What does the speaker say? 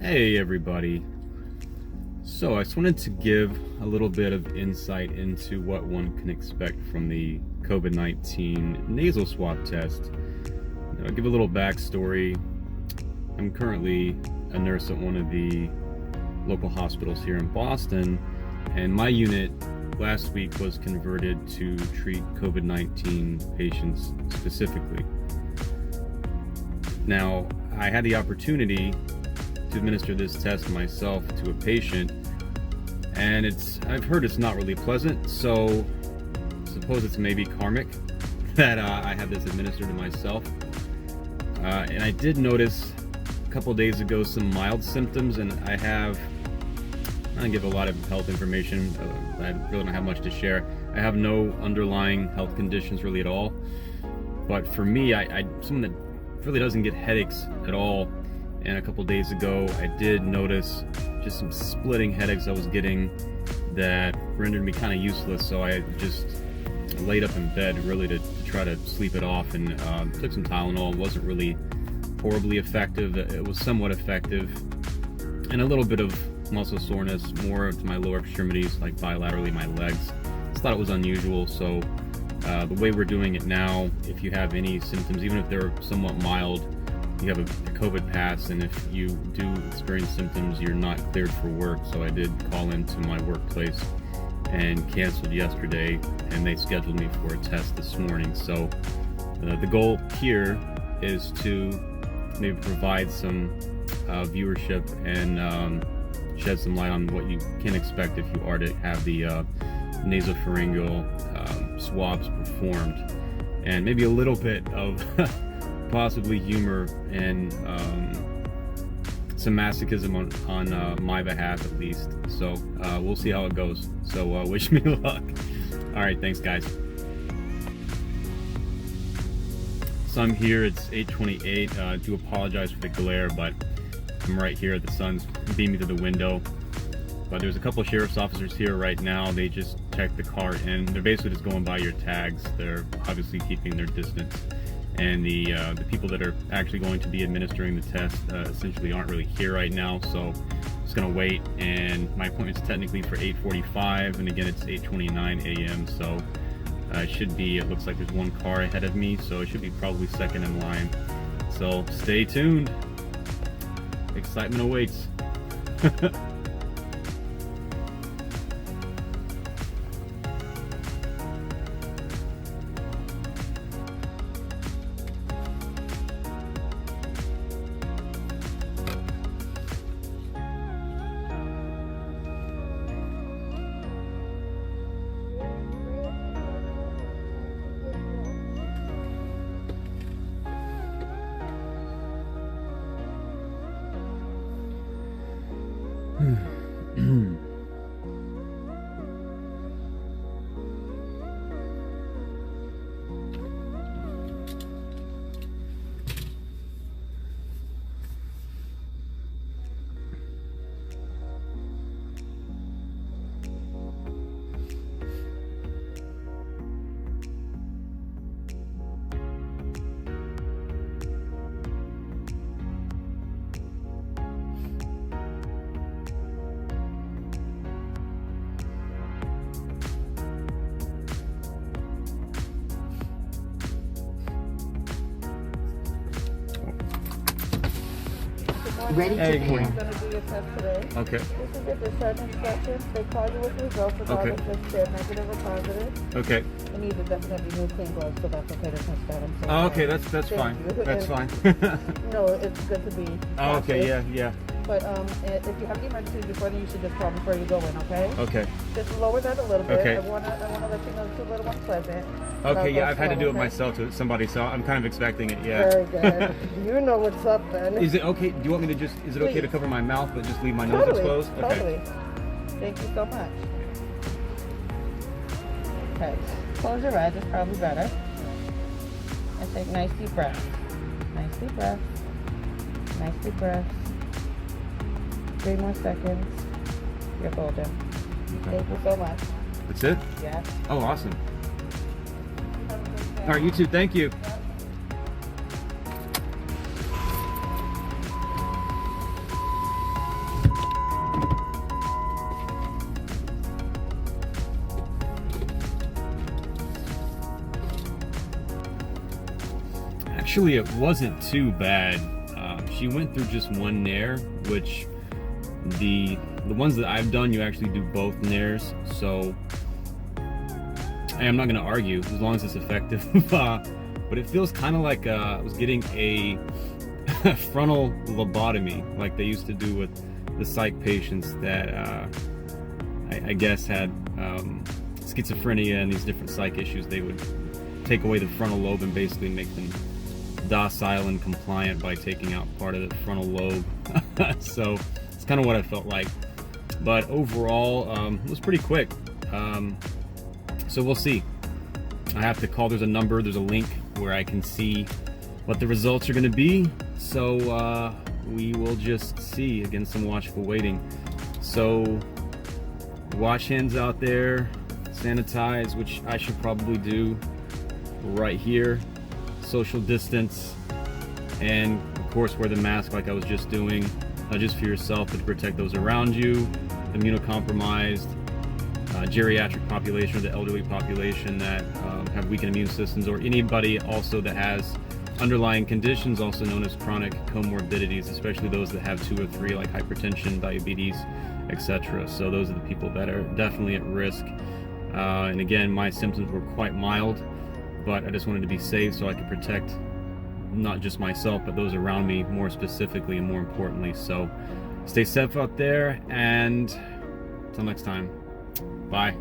Hey everybody. So I just wanted to give a little bit of insight into what one can expect from the COVID-19 nasal swab test. I'll give a little backstory. I'm currently a nurse at one of the local hospitals here in Boston, and my unit last week was converted to treat COVID-19 patients specifically. Now, I had the opportunity to administer this test myself to a patient, and I've heard it's not really pleasant, so I suppose it's maybe karmic that I had this administered to myself. And I did notice a couple days ago some mild symptoms, and I don't give a lot of health information. I really don't have much to share. I have no underlying health conditions really at all, but for me, I'm someone that really doesn't get headaches at all. And a couple days ago, I did notice just some splitting headaches I was getting that rendered me kind of useless. So I just laid up in bed really to try to sleep it off, and took some Tylenol. It wasn't really horribly effective. It was somewhat effective, and a little bit of muscle soreness, more to my lower extremities, like bilaterally my legs. Just thought it was unusual. So the way we're doing it now, if you have any symptoms, even if they're somewhat mild, you have a COVID pass, and if you do experience symptoms, you're not cleared for work. So I did call into my workplace and canceled yesterday, and they scheduled me for a test this morning. So the goal here is to maybe provide some viewership and shed some light on what you can expect if you are to have the nasopharyngeal swabs performed, and maybe a little bit of possibly humor and some masochism on my behalf at least. So we'll see how it goes. So wish me luck. All right, thanks guys. So I'm here, it's 8:28. I do apologize for the glare, but I'm right here. The sun's beaming through the window. But there's a couple of sheriff's officers here right now. They just checked the car in. They're basically just going by your tags. They're obviously keeping their distance. And the people that are actually going to be administering the test essentially aren't really here right now, so I'm just gonna wait. And my appointment's technically for 8:45, and again it's 8:29 a.m. So it looks like there's one car ahead of me, so it should be probably second in line. So stay tuned. Excitement awaits. Ready Hey, to good morning. air. Going to do your test today. Okay. This is your discharge instructions. They call you with the results regardless if they're negative or positive. Okay. And you definitely need clean gloves, so that's okay to test that. I'm so Oh, okay, sorry. that's Thank fine. you. That's And- fine. No, it's good to be Oh, okay, cautious. yeah. But if you have any emergencies before, then you should just call before you go in, okay? Okay. Just lower that a little bit. Okay. I wanna let you know it's a little unpleasant. but Okay, I'll yeah, go I've had to slow, do it okay? myself to somebody, so I'm kind of expecting it, yeah. Very good. You know what's up then. Is it okay, do you want me to is it okay to Please. cover my mouth but just leave my nose Totally, exposed? Okay. totally. Thank you so much. Okay, close your eyes, it's probably better. And take nice deep breaths. Nice deep breaths. Nice deep breaths. 3 more seconds. You're golden. Okay. Thank you so much. That's it? Yeah. Oh, awesome. All right, you too. Thank you. Actually, it wasn't too bad. She went through just one nair, which the ones that I've done, you actually do both nairs. So I'm not going to argue as long as it's effective. But it feels kind of like I was getting a frontal lobotomy, like they used to do with the psych patients that I guess had schizophrenia and these different psych issues. They would take away the frontal lobe and basically make them docile and compliant by taking out part of the frontal lobe. So it's kind of what I felt like. But overall, it was pretty quick. So we'll see. I have to call, there's a number, there's a link where I can see what the results are going to be. So we will just see. Again, some watchful waiting. So wash hands out there, sanitize, which I should probably do right here, social distance, and of course wear the mask like I was just doing, not just for yourself but to protect those around you, immunocompromised, geriatric population, or the elderly population that have weakened immune systems, or anybody also that has underlying conditions also known as chronic comorbidities, especially those that have 2 or 3 like hypertension, diabetes, etc. So those are the people that are definitely at risk. And again, my symptoms were quite mild, but I just wanted to be safe so I could protect not just myself but those around me more specifically and more importantly. So stay safe out there, and until next time, bye.